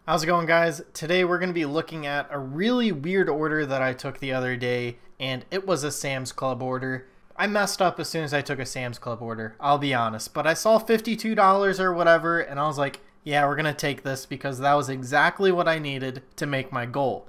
How's it going, guys? Today we're going to be looking at a really weird order that I took the other day, and it was a Sam's Club order. I messed up as soon as I took a Sam's Club order, I'll be honest, but I saw $52 or whatever, and I was like, yeah, we're going to take this because that was exactly what I needed to make my goal.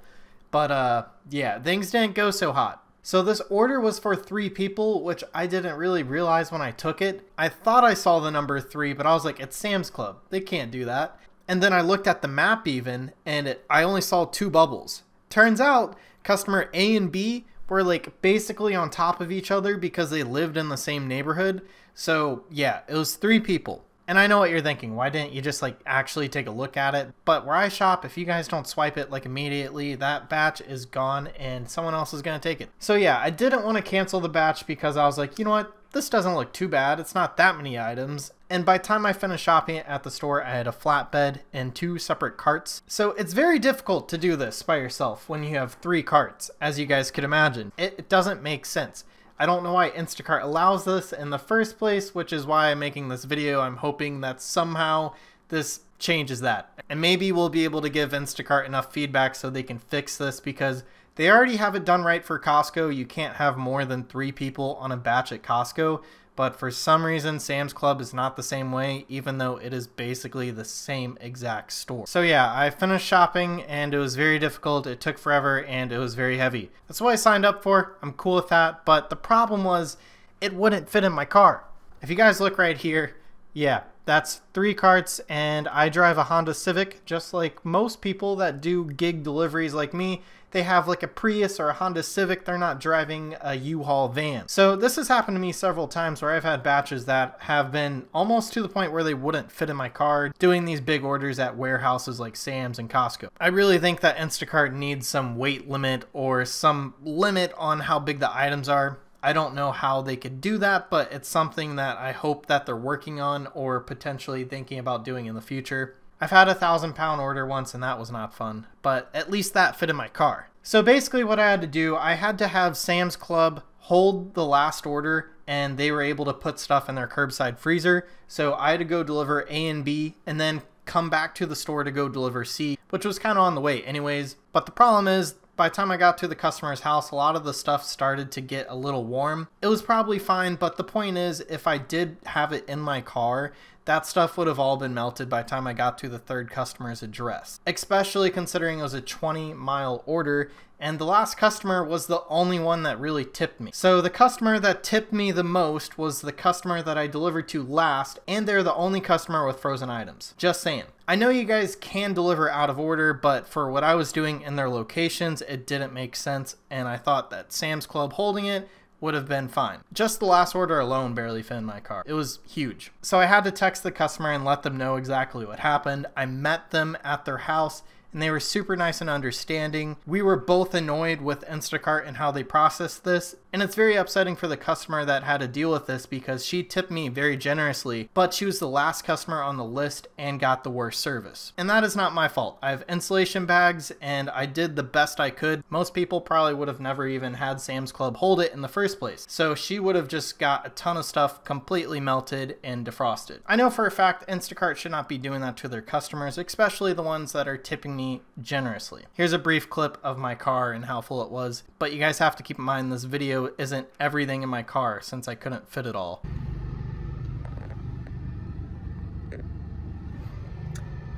But yeah, things didn't go so hot. So this order was for 3 people, which I didn't really realize when I took it. I thought I saw the number 3, but I was like, it's Sam's Club. They can't do that. And then I looked at the map even, and I only saw 2 bubbles. Turns out, customer A and B were like basically on top of each other because they lived in the same neighborhood. So yeah, it was 3 people. And I know what you're thinking, why didn't you just like actually take a look at it? But where I shop, if you guys don't swipe it like immediately, that batch is gone and someone else is gonna take it. So yeah, I didn't want to cancel the batch because I was like, you know what? This doesn't look too bad. It's not that many items. And by the time I finished shopping at the store, I had a flatbed and 2 separate carts. So it's very difficult to do this by yourself when you have 3 carts, as you guys could imagine. It doesn't make sense. I don't know why Instacart allows this in the first place, which is why I'm making this video. I'm hoping that somehow this changes that. And maybe we'll be able to give Instacart enough feedback so they can fix this, because they already have it done right for Costco. You can't have more than 3 people on a batch at Costco. But for some reason, Sam's Club is not the same way, even though it is basically the same exact store. So yeah, I finished shopping and it was very difficult. It took forever and it was very heavy. That's what I signed up for. I'm cool with that. But the problem was it wouldn't fit in my car. If you guys look right here, yeah, that's 3 carts, and I drive a Honda Civic, just like most people that do gig deliveries like me. They have like a Prius or a Honda Civic. They're not driving a U-Haul van. So this has happened to me several times where I've had batches that have been almost to the point where they wouldn't fit in my car, doing these big orders at warehouses like Sam's and Costco. I really think that Instacart needs some weight limit or some limit on how big the items are. I don't know how they could do that, but it's something that I hope that they're working on or potentially thinking about doing in the future. I've had a 1,000-pound order once and that was not fun, but at least that fit in my car. So basically what I had to do, I had to have Sam's Club hold the last order, and they were able to put stuff in their curbside freezer. So I had to go deliver A and B and then come back to the store to go deliver C, which was kind of on the way anyways. But the problem is, by the time I got to the customer's house, a lot of the stuff started to get a little warm. It was probably fine, but the point is, if I did have it in my car, that stuff would have all been melted by the time I got to the 3rd customer's address. Especially considering it was a 20-mile order, and the last customer was the only one that really tipped me. So the customer that tipped me the most was the customer that I delivered to last, and they're the only customer with frozen items. Just saying. I know you guys can deliver out of order, but for what I was doing in their locations, it didn't make sense, and I thought that Sam's Club holding it would have been fine. Just the last order alone barely fit in my car. It was huge. So I had to text the customer and let them know exactly what happened. I met them at their house, and they were super nice and understanding. We were both annoyed with Instacart and how they processed this, and it's very upsetting for the customer that had to deal with this because she tipped me very generously, but she was the last customer on the list and got the worst service. And that is not my fault. I have insulation bags and I did the best I could. Most people probably would have never even had Sam's Club hold it in the first place. So she would have just got a ton of stuff completely melted and defrosted. I know for a fact Instacart should not be doing that to their customers, especially the ones that are tipping me generously. Here's a brief clip of my car and how full it was, but you guys have to keep in mind this video isn't everything in my car since I couldn't fit it all.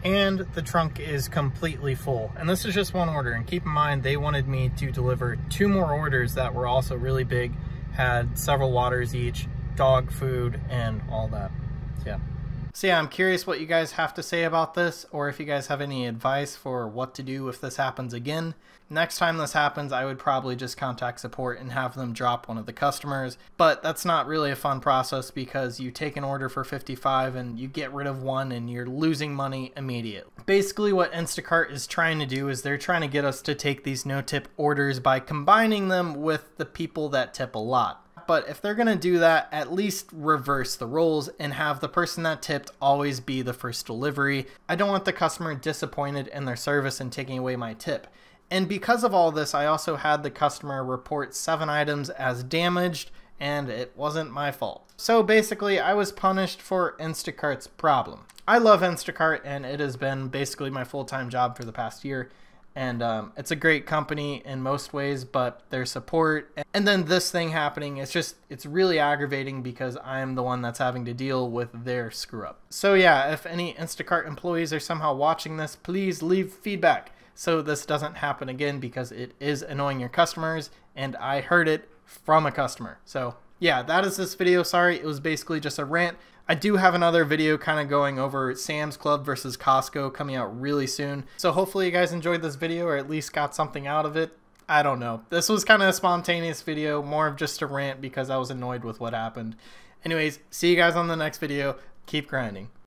And the trunk is completely full, and this is just one order, and keep in mind they wanted me to deliver 2 more orders that were also really big, had several waters each, dog food, and all that. Yeah. So yeah, I'm curious what you guys have to say about this, or if you guys have any advice for what to do if this happens again. Next time this happens, I would probably just contact support and have them drop one of the customers, but that's not really a fun process because you take an order for $55 and you get rid of one and you're losing money immediately. Basically what Instacart is trying to do is they're trying to get us to take these no-tip orders by combining them with the people that tip a lot. But if they're going to do that, at least reverse the roles and have the person that tipped always be the first delivery. I don't want the customer disappointed in their service and taking away my tip. And because of all this, I also had the customer report 7 items as damaged and it wasn't my fault. So basically, I was punished for Instacart's problem. I love Instacart, and it has been basically my full-time job for the past year. And it's a great company in most ways, but their support and then this thing happening, it's really aggravating because I'm the one that's having to deal with their screw up. So yeah, if any Instacart employees are somehow watching this, please leave feedback so this doesn't happen again, because it is annoying your customers, and I heard it from a customer. So yeah, that is this video. Sorry, it was basically just a rant. I do have another video kind of going over Sam's Club versus Costco coming out really soon. So hopefully you guys enjoyed this video, or at least got something out of it. I don't know. This was kind of a spontaneous video, more of just a rant because I was annoyed with what happened. Anyways, see you guys on the next video. Keep grinding.